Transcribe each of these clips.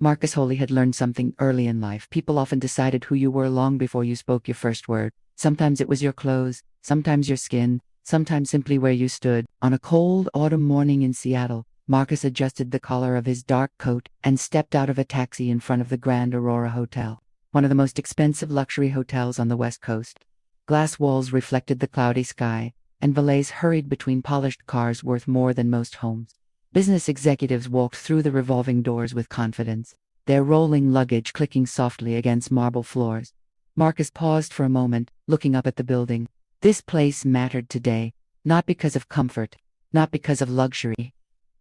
Marcus Holy had learned something early in life. People often decided who you were long before you spoke your first word. Sometimes it was your clothes, sometimes your skin, sometimes simply where you stood. On a cold autumn morning in Seattle, Marcus adjusted the collar of his dark coat and stepped out of a taxi in front of the Grand Aurora Hotel, one of the most expensive luxury hotels on the West Coast. Glass walls reflected the cloudy sky, and valets hurried between polished cars worth more than most homes. Business executives walked through the revolving doors with confidence, their rolling luggage clicking softly against marble floors. Marcus paused for a moment, looking up at the building. This place mattered today, not because of comfort, not because of luxury,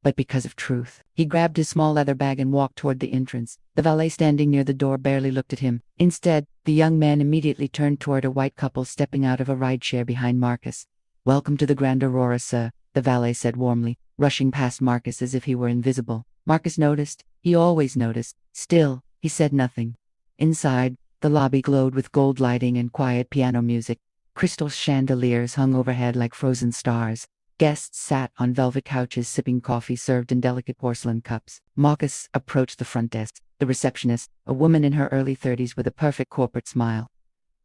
but because of truth. He grabbed his small leather bag and walked toward the entrance. The valet standing near the door barely looked at him. Instead, the young man immediately turned toward a white couple stepping out of a rideshare behind Marcus. "Welcome to the Grand Aurora, sir," the valet said warmly, rushing past Marcus as if he were invisible. Marcus noticed. He always noticed. Still, he said nothing. Inside, the lobby glowed with gold lighting and quiet piano music. Crystal chandeliers hung overhead like frozen stars. Guests sat on velvet couches sipping coffee served in delicate porcelain cups. Marcus approached the front desk. The receptionist, a woman in her early 30s with a perfect corporate smile,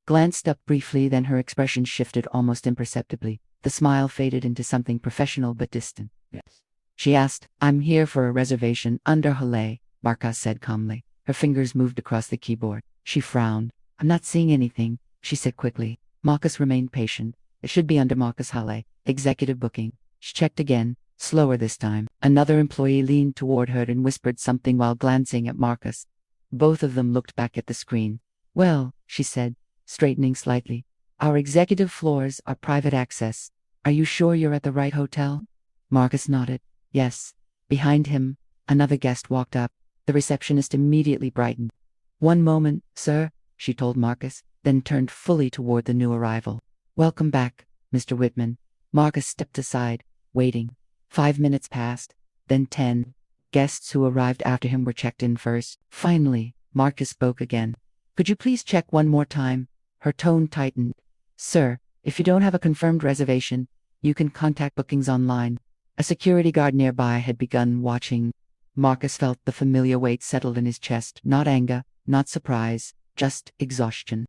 glanced up briefly, then her expression shifted almost imperceptibly. The smile faded into something professional but distant. "Yes." She asked, "I'm here for a reservation under Halle," Marcus said calmly. Her fingers moved across the keyboard. She frowned. "I'm not seeing anything," she said quickly. Marcus remained patient. "It should be under Marcus Halle, executive booking." She checked again, slower this time. Another employee leaned toward her and whispered something while glancing at Marcus. Both of them looked back at the screen. "Well," she said, straightening slightly, "our executive floors are private access. Are you sure you're at the right hotel?" Marcus nodded. "Yes." Behind him, another guest walked up. The receptionist immediately brightened. "One moment, sir," she told Marcus, then turned fully toward the new arrival. "Welcome back, Mr. Whitman." Marcus stepped aside, waiting. 5 minutes passed, then 10. Guests who arrived after him were checked in first. Finally, Marcus spoke again. "Could you please check one more time?" Her tone tightened. "Sir, if you don't have a confirmed reservation, you can contact bookings online." A security guard nearby had begun watching. Marcus felt the familiar weight settled in his chest. Not anger, not surprise, just exhaustion.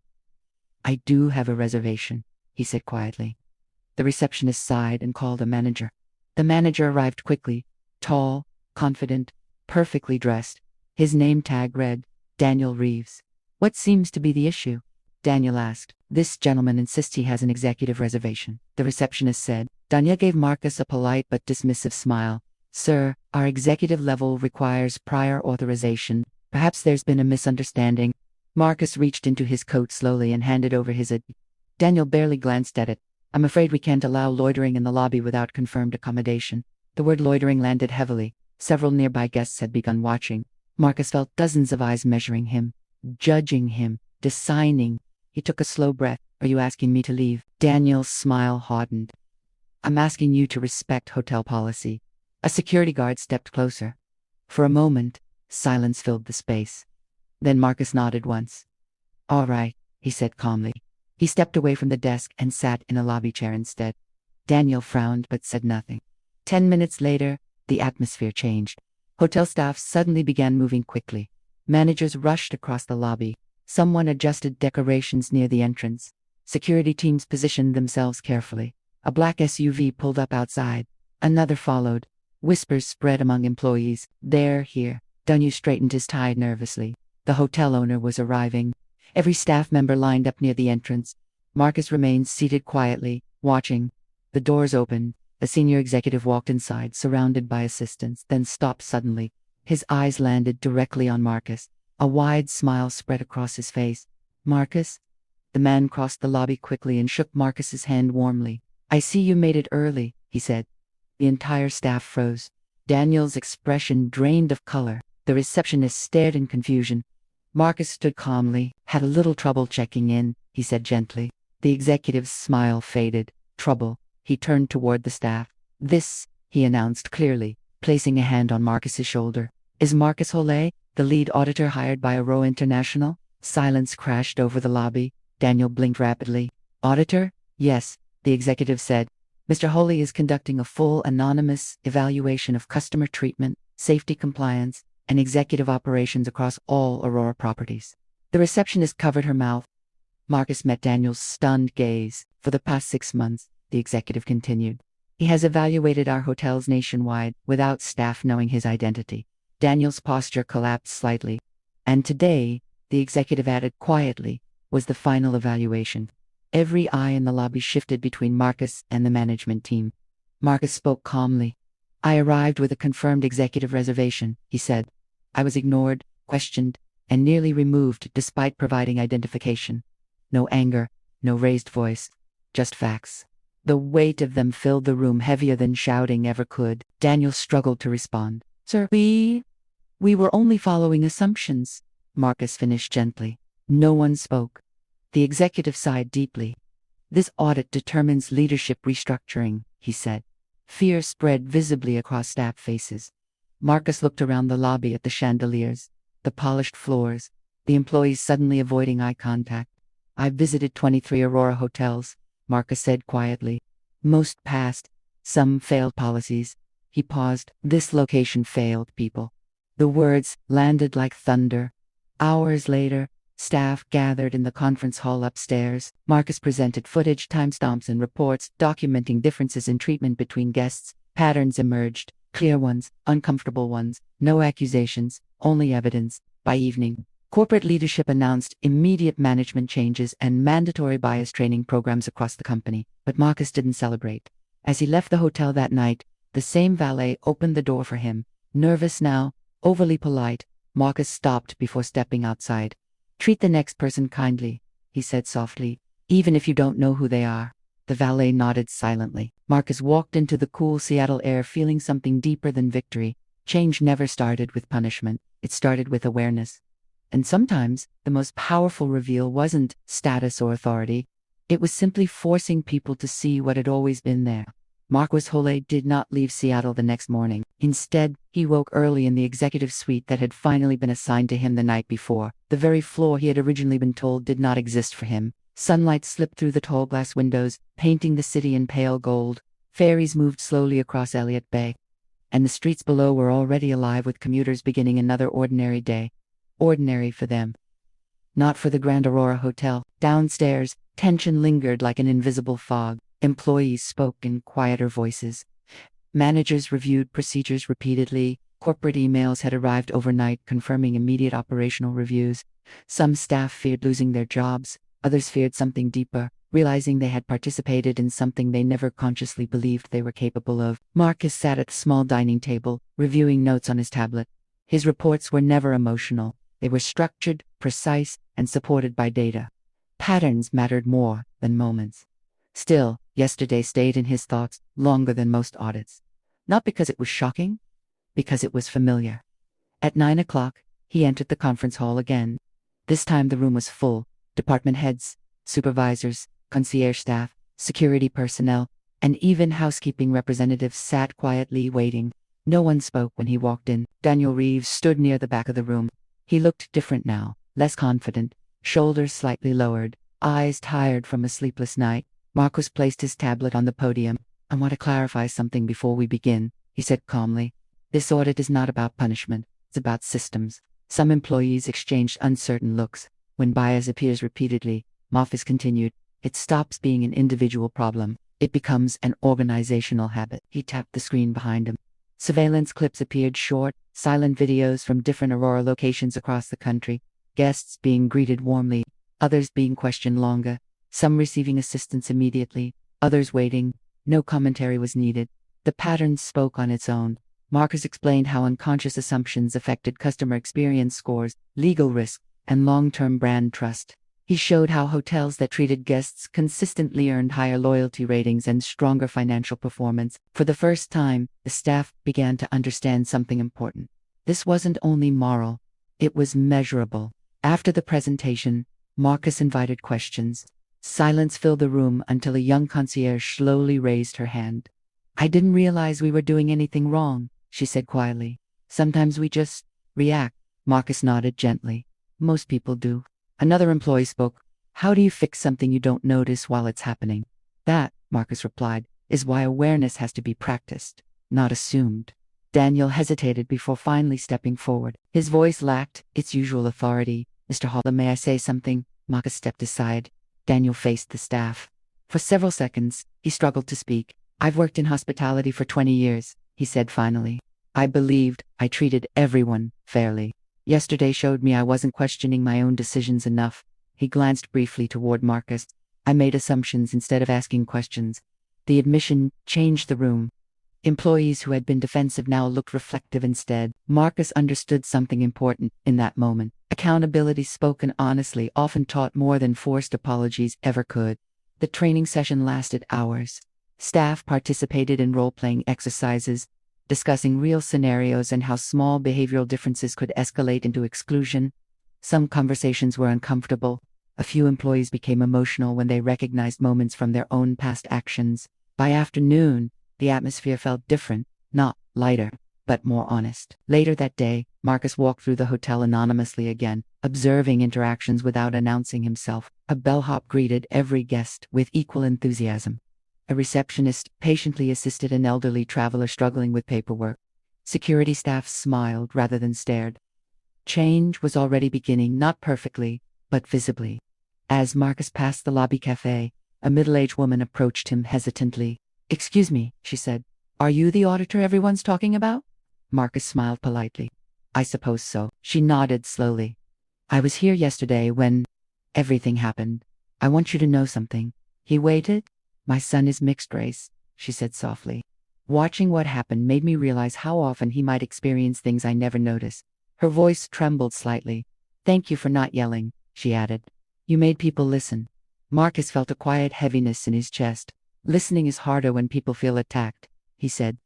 "I do have a reservation," he said quietly. The receptionist sighed and called a manager. The manager arrived quickly, tall, confident, perfectly dressed. His name tag read, Daniel Reeves. "What seems to be the issue?" Daniel asked. "This gentleman insists he has an executive reservation," the receptionist said. Daniel gave Marcus a polite but dismissive smile. "Sir, our executive level requires prior authorization. Perhaps there's been a misunderstanding." Marcus reached into his coat slowly and handed over his ID. Daniel barely glanced at it. "I'm afraid we can't allow loitering in the lobby without confirmed accommodation." The word loitering landed heavily. Several nearby guests had begun watching. Marcus felt dozens of eyes measuring him, judging him, deciding. He took a slow breath. "Are you asking me to leave?" Daniel's smile hardened. "I'm asking you to respect hotel policy." A security guard stepped closer. For a moment, silence filled the space. Then Marcus nodded once. "All right," he said calmly. He stepped away from the desk and sat in a lobby chair instead. Daniel frowned but said nothing. 10 minutes later, the atmosphere changed. Hotel staff suddenly began moving quickly. Managers rushed across the lobby. Someone adjusted decorations near the entrance. Security teams positioned themselves carefully. A black SUV pulled up outside. Another followed. Whispers spread among employees. "They're here." Dunyu straightened his tie nervously. The hotel owner was arriving. Every staff member lined up near the entrance. Marcus remained seated quietly, watching. The doors opened. A senior executive walked inside, surrounded by assistants, then stopped suddenly. His eyes landed directly on Marcus. A wide smile spread across his face. "Marcus?" The man crossed the lobby quickly and shook Marcus's hand warmly. "I see you made it early," he said. The entire staff froze. Daniel's expression drained of color. The receptionist stared in confusion. Marcus stood calmly. "Had a little trouble checking in," he said gently. The executive's smile faded. "Trouble." He turned toward the staff. "This," he announced clearly, placing a hand on Marcus's shoulder, "is Marcus Holle, the lead auditor hired by Aero International." Silence crashed over the lobby. Daniel blinked rapidly. "Auditor?" "Yes," the executive said. "Mr. Holle is conducting a full anonymous evaluation of customer treatment, safety compliance, and executive operations across all Aurora properties. The receptionist covered her mouth. Marcus met Daniel's stunned gaze. For the past 6 months, the executive continued, he has evaluated our hotels nationwide without staff knowing his identity. Daniel's posture collapsed slightly. And today, the executive added quietly, was the final evaluation. Every eye in the lobby shifted between Marcus and the management team. Marcus spoke calmly. I arrived with a confirmed executive reservation, he said. I was ignored, questioned, and nearly removed despite providing identification. No anger, no raised voice, just facts. The weight of them filled the room heavier than shouting ever could. Daniel struggled to respond. Sir, we were only following assumptions, Marcus finished gently. No one spoke. The executive sighed deeply. This audit determines leadership restructuring, he said. Fear spread visibly across staff faces. Marcus looked around the lobby at the chandeliers, the polished floors, the employees suddenly avoiding eye contact. I've visited 23 Aurora hotels, Marcus said quietly. Most passed, some failed policies. He paused. This location failed, people. The words landed like thunder. Hours later, staff gathered in the conference hall upstairs. Marcus presented footage, timestamps, and reports documenting differences in treatment between guests. Patterns emerged, clear ones, uncomfortable ones, no accusations, only evidence. By evening, corporate leadership announced immediate management changes and mandatory bias training programs across the company, but Marcus didn't celebrate. As he left the hotel that night, the same valet opened the door for him. Nervous now, overly polite, Marcus stopped before stepping outside. Treat the next person kindly, he said softly, even if you don't know who they are. The valet nodded silently. Marcus walked into the cool Seattle air feeling something deeper than victory. Change never started with punishment. It started with awareness. And sometimes, the most powerful reveal wasn't status or authority. It was simply forcing people to see what had always been there. Marcus Holle did not leave Seattle the next morning. Instead, he woke early in the executive suite that had finally been assigned to him the night before. The very floor he had originally been told did not exist for him. Sunlight slipped through the tall glass windows, painting the city in pale gold. Ferries moved slowly across Elliott Bay. And the streets below were already alive with commuters beginning another ordinary day. Ordinary for them. Not for the Grand Aurora Hotel. Downstairs, tension lingered like an invisible fog. Employees spoke in quieter voices. Managers reviewed procedures repeatedly. Corporate emails had arrived overnight confirming immediate operational reviews. Some staff feared losing their jobs. Others feared something deeper, realizing they had participated in something they never consciously believed they were capable of. Marcus sat at the small dining table, reviewing notes on his tablet. His reports were never emotional. They were structured, precise, and supported by data. Patterns mattered more than moments. Still, yesterday stayed in his thoughts longer than most audits. Not because it was shocking, because it was familiar. At 9 o'clock, he entered the conference hall again. This time the room was full. Department heads, supervisors, concierge staff, security personnel, and even housekeeping representatives sat quietly waiting. No one spoke when he walked in. Daniel Reeves stood near the back of the room. He looked different now, less confident, shoulders slightly lowered, eyes tired from a sleepless night. Marcus placed his tablet on the podium. I want to clarify something before we begin, he said calmly. This audit is not about punishment, it's about systems. Some employees exchanged uncertain looks. When bias appears repeatedly, Marcus continued, it stops being an individual problem. It becomes an organizational habit. He tapped the screen behind him. Surveillance clips appeared, short, silent videos from different Aurora locations across the country, guests being greeted warmly, others being questioned longer, some receiving assistance immediately, others waiting. No commentary was needed. The pattern spoke on its own. Marcus explained how unconscious assumptions affected customer experience scores, legal risk, and long-term brand trust. He showed how hotels that treated guests consistently earned higher loyalty ratings and stronger financial performance. For the first time, the staff began to understand something important. This wasn't only moral, it was measurable. After the presentation, Marcus invited questions. Silence filled the room until a young concierge slowly raised her hand. I didn't realize we were doing anything wrong, she said quietly. Sometimes we just react. Marcus nodded gently. Most people do. Another employee spoke. How do you fix something you don't notice while it's happening? That, Marcus replied, is why awareness has to be practiced, not assumed. Daniel hesitated before finally stepping forward. His voice lacked its usual authority. Mr. Hall, may I say something? Marcus stepped aside. Daniel faced the staff. For several seconds, he struggled to speak. I've worked in hospitality for 20 years, he said finally. I believed I treated everyone fairly. Yesterday showed me I wasn't questioning my own decisions enough. He glanced briefly toward Marcus. I made assumptions instead of asking questions. The admission changed the room. Employees who had been defensive now looked reflective instead. Marcus understood something important in that moment. Accountability spoken honestly often taught more than forced apologies ever could. The training session lasted hours. Staff participated in role-playing exercises, discussing real scenarios and how small behavioral differences could escalate into exclusion. Some conversations were uncomfortable. A few employees became emotional when they recognized moments from their own past actions. By afternoon, the atmosphere felt different, not lighter, but more honest. Later that day, Marcus walked through the hotel anonymously again, observing interactions without announcing himself. A bellhop greeted every guest with equal enthusiasm. A receptionist patiently assisted an elderly traveler struggling with paperwork. Security staff smiled rather than stared. Change was already beginning, not perfectly, but visibly. As Marcus passed the lobby cafe, a middle-aged woman approached him hesitantly. Excuse me, she said. Are you the auditor everyone's talking about? Marcus smiled politely. I suppose so. She nodded slowly. I was here yesterday when everything happened. I want you to know something. He waited. My son is mixed race, she said softly. Watching what happened made me realize how often he might experience things I never noticed. Her voice trembled slightly. Thank you for not yelling, she added. You made people listen. Marcus felt a quiet heaviness in his chest. Listening is harder when people feel attacked, he said.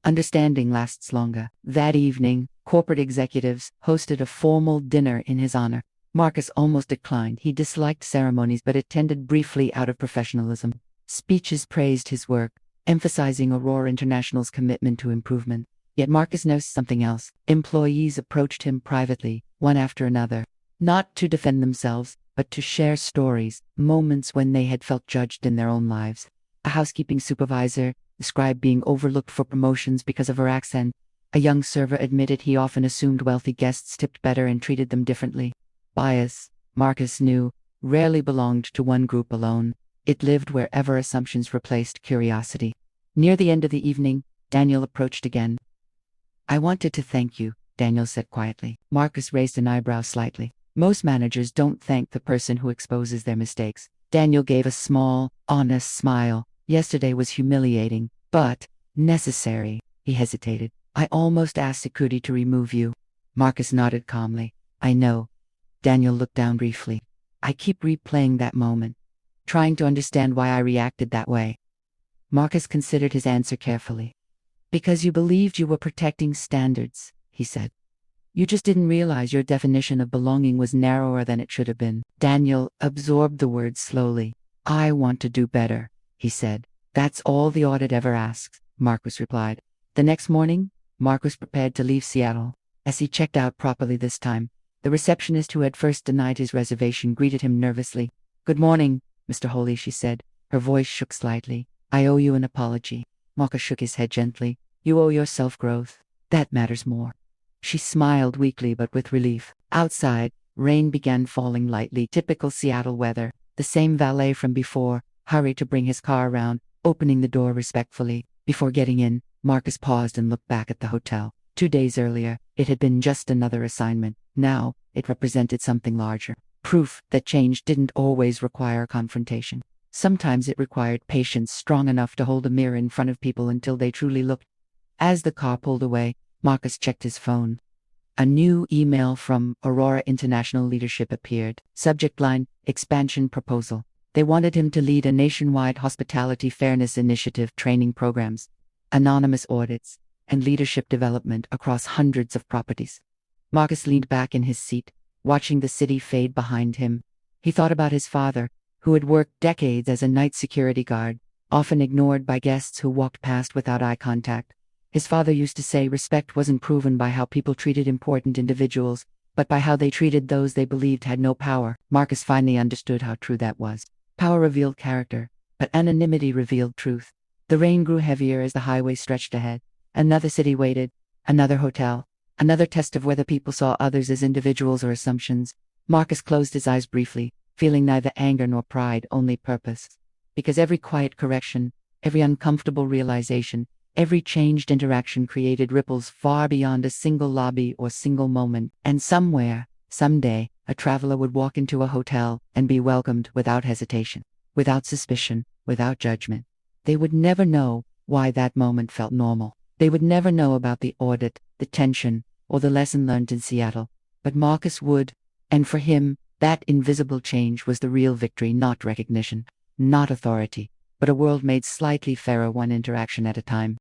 Understanding lasts longer. That evening, corporate executives hosted a formal dinner in his honor. Marcus almost declined. He disliked ceremonies but attended briefly out of professionalism. Speeches praised his work, emphasizing Aurora International's commitment to improvement. Yet Marcus noticed something else. Employees approached him privately, one after another, not to defend themselves, but to share stories, moments when they had felt judged in their own lives. A housekeeping supervisor described being overlooked for promotions because of her accent. A young server admitted he often assumed wealthy guests tipped better and treated them differently. Bias, Marcus knew, rarely belonged to one group alone. It lived wherever assumptions replaced curiosity. Near the end of the evening, Daniel approached again. I wanted to thank you, Daniel said quietly. Marcus raised an eyebrow slightly. Most managers don't thank the person who exposes their mistakes. Daniel gave a small, honest smile. Yesterday was humiliating, but necessary. He hesitated. I almost asked security to remove you. Marcus nodded calmly. I know. Daniel looked down briefly. I keep replaying that moment, trying to understand why I reacted that way. Marcus considered his answer carefully. Because you believed you were protecting standards, he said. You just didn't realize your definition of belonging was narrower than it should have been. Daniel absorbed the words slowly. I want to do better, he said. That's all the audit ever asks, Marcus replied. The next morning, Marcus prepared to leave Seattle. As he checked out properly this time, the receptionist who had first denied his reservation greeted him nervously. Good morning, Mr. Holy, she said. Her voice shook slightly. I owe you an apology. Marcus shook his head gently. You owe yourself growth. That matters more. She smiled weakly but with relief. Outside, rain began falling lightly, typical Seattle weather. The same valet from before hurried to bring his car around, opening the door respectfully. Before getting in, Marcus paused and looked back at the hotel. 2 days earlier, it had been just another assignment. Now, it represented something larger. Proof that change didn't always require confrontation. Sometimes it required patience strong enough to hold a mirror in front of people until they truly looked. As the car pulled away, Marcus checked his phone. A new email from Aurora International leadership appeared. Subject line, expansion proposal. They wanted him to lead a nationwide hospitality fairness initiative training programs, anonymous audits, and leadership development across hundreds of properties. Marcus leaned back in his seat, watching the city fade behind him. He thought about his father, who had worked decades as a night security guard, often ignored by guests who walked past without eye contact. His father used to say respect wasn't proven by how people treated important individuals, but by how they treated those they believed had no power. Marcus finally understood how true that was. Power revealed character, but anonymity revealed truth. The rain grew heavier as the highway stretched ahead. Another city waited, Another hotel. Another test of whether people saw others as individuals or assumptions. Marcus closed his eyes briefly, feeling neither anger nor pride, only purpose. Because every quiet correction, every uncomfortable realization, every changed interaction created ripples far beyond a single lobby or single moment, and somewhere, someday, a traveler would walk into a hotel and be welcomed without hesitation, without suspicion, without judgment. They would never know why that moment felt normal. They would never know about the audit, the tension, or the lesson learned in Seattle. But Marcus would, and for him, that invisible change was the real victory, not recognition, not authority, but a world made slightly fairer one interaction at a time.